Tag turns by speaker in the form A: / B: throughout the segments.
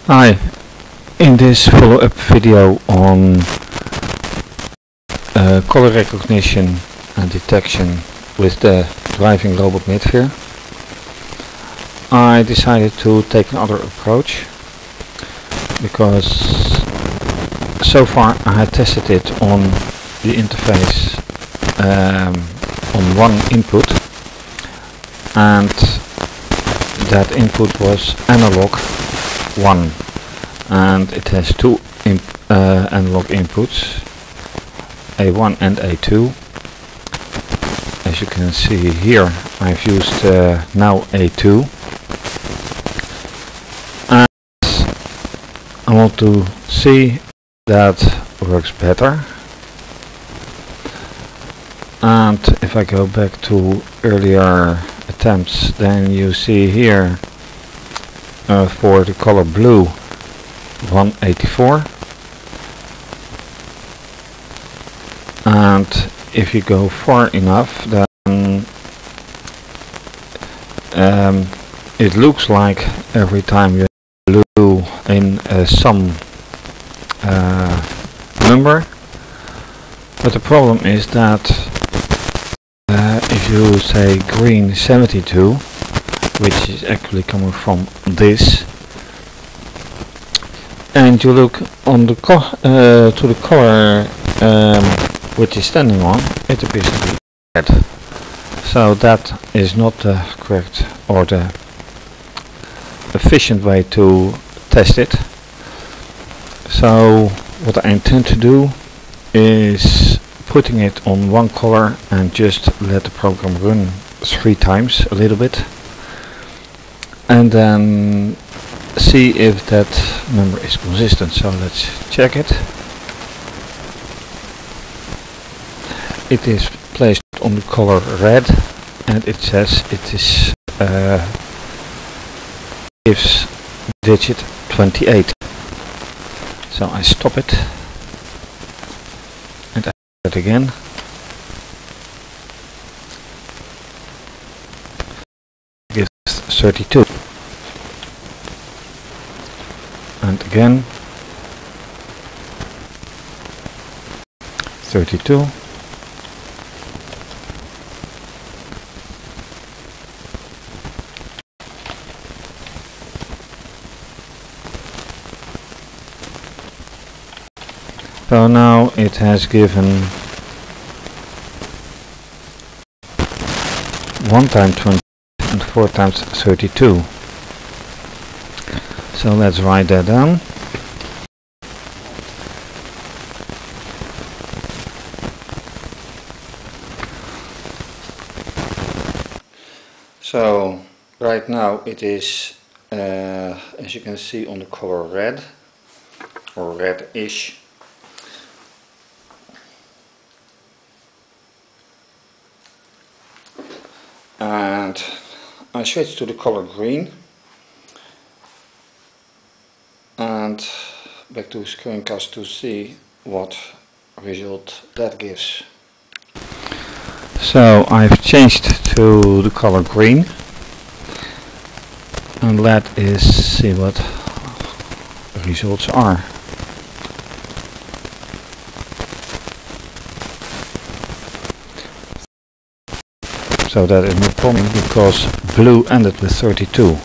A: Hi, in this follow-up video on color recognition and detection with the driving robot Mydfir, I decided to take another approach because so far I had tested it on the interface on one input, and that input was analog 1, and it has two analog inputs, A1 and A2. As you can see here, I've used now A2, and I want to see that works better. And if I go back to earlier attempts, then you see here for the color blue 184, and if you go far enough, then it looks like every time you have blue in some number, but the problem is that if you say green 72, which is actually coming from this, and you look on the to the color which is standing on, it appears to be red. So that is not the correct or the efficient way to test it. So what I intend to do is putting it on one color and just let the program run 3 times a little bit, and then see if that number is consistent. So let's check it. It is placed on the color red, and it says it is gives digit 28. So I stop it and I do it again. Gives 32. And again 32. So now it has given 1 times 20 and 4 times 32. So let's write that down. So right now it is, as you can see, on the color red or reddish. And I switch to the color green and back to screencast to see what result that gives. So I've changed to the color green, and let us see what the results are. So that is no problem because blue ended with 32.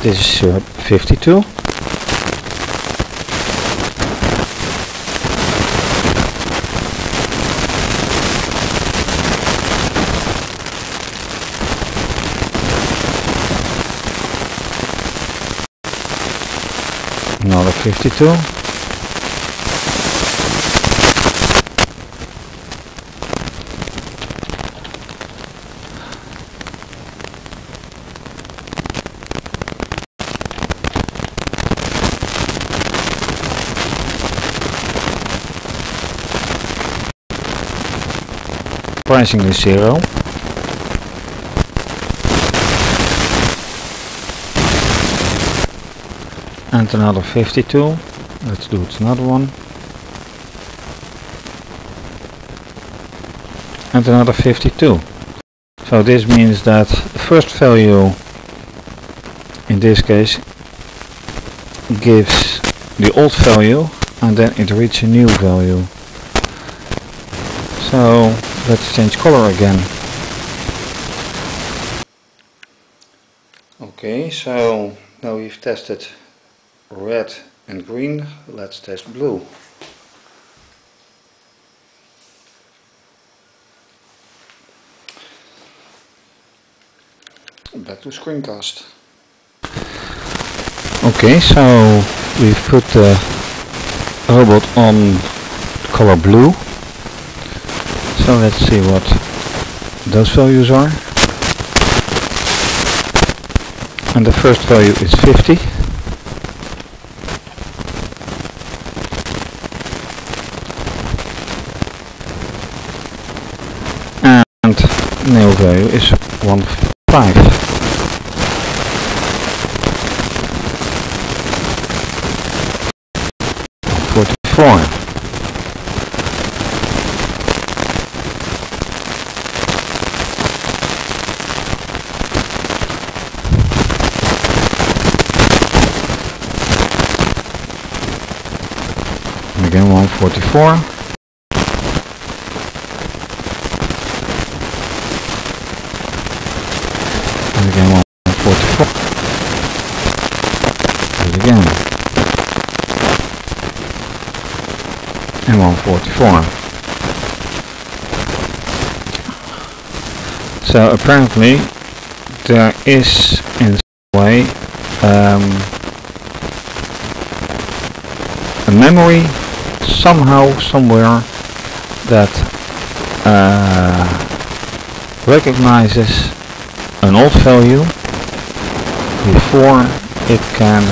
A: This is 52. Another 52. Surprisingly 0. And another 52. Let's do it another one. And another 52. So this means that the first value in this case gives the old value and then it reads a new value. So let's change color again. Okay, so now we've tested red and green, let's test blue. Back to screencast. Okay, so we've put the robot on color blue. So let's see what those values are. And the first value is 50. And new value is 15. 44. And again 144. And again 144. And again. And 144. So apparently there is in some way a memory somehow somewhere that recognizes an old value before it can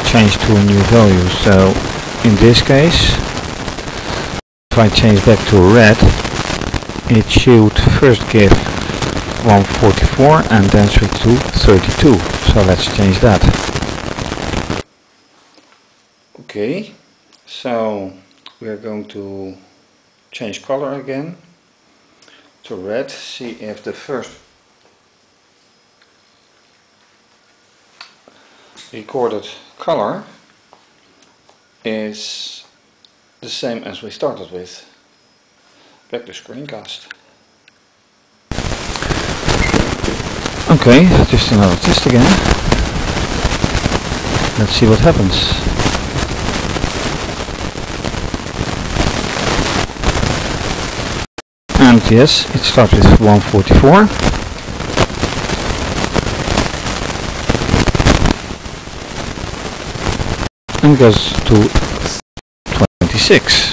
A: change to a new value. So in this case, if I change back to red, it should first give 144 and then switch to 32. So let's change that. Okay, so we are going to change color again to red. See if the first recorded color is the same as we started with. Back to screencast. Okay, just another test again. Let's see what happens. And yes, it starts with 144. And goes to 26.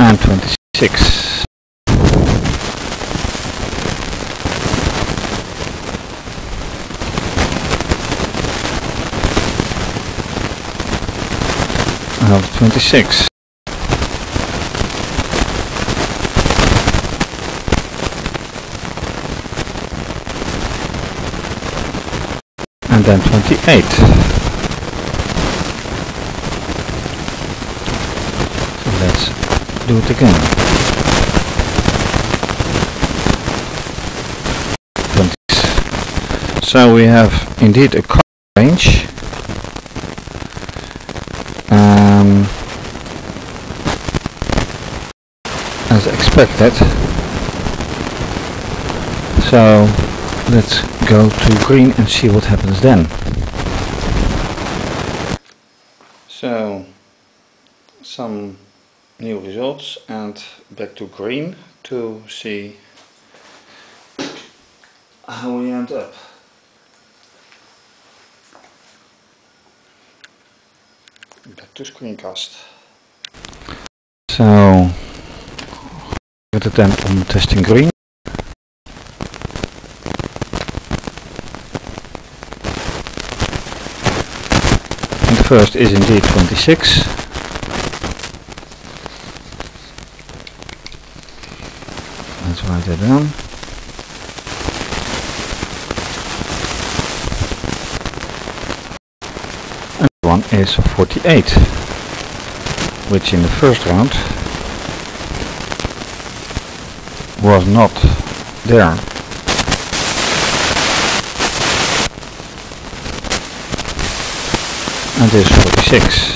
A: And 26. Another 26. And then 28. So let's do it again. 26. So we have indeed a color range. As expected. So let's go to green and see what happens then. So some new results and back to green to see how we end up. Back to screencast. So get it then on testing green. First is indeed 26. Let's write that down. one is 48, which in the first round was not there. And this is 46.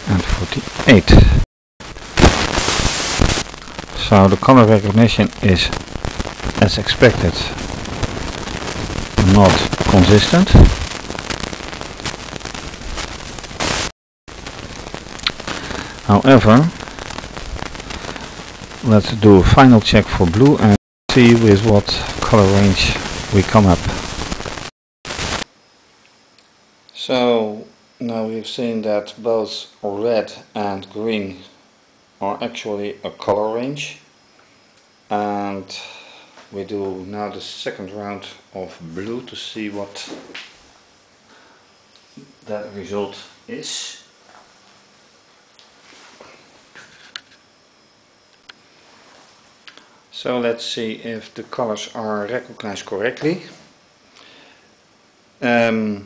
A: And 48. So the color recognition is, as expected, not consistent. However, let's do a final check for blue and see with what color range we come up. So now we've seen that both red and green are actually a color range, and we do now the second round of blue to see what that result is. So let's see if the colors are recognized correctly. It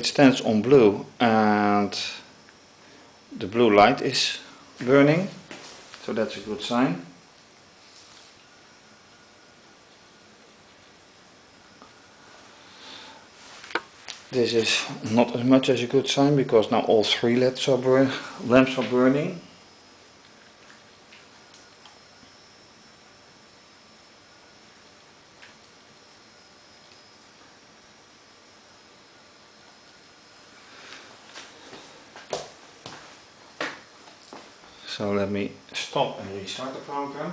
A: stands on blue and the blue light is burning, so that's a good sign. This is not as much as a good sign because now all three lamps are burning. So let me stop and restart the program.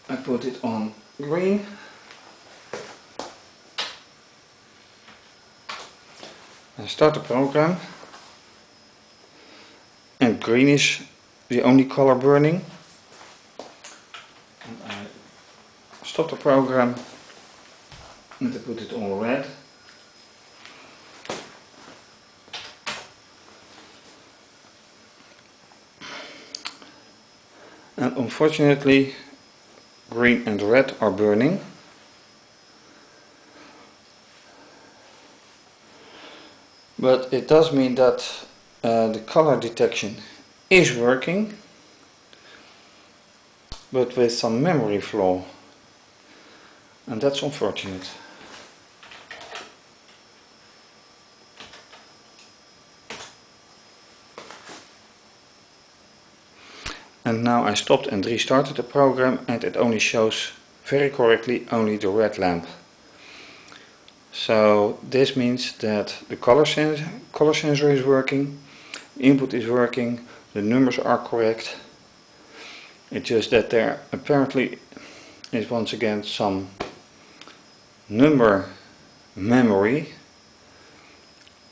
A: I put it on green. I start the program. And green is the only color burning. And I stop the program and I put it on red. And unfortunately, green and red are burning. But it does mean that the color detection is working, but with some memory flaw. And that's unfortunate. And now I stopped and restarted the program and it only shows very correctly only the red lamp. So this means that the color sensor is working, the input is working, the numbers are correct. It's just that there apparently is once again some number memory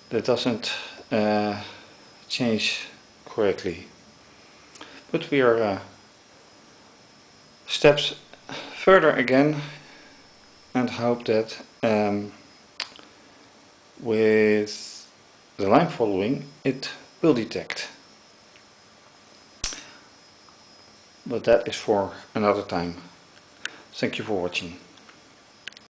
A: that doesn't change correctly. But we are steps further again and hope that with the line following it will detect. But that is for another time. Thank you for watching.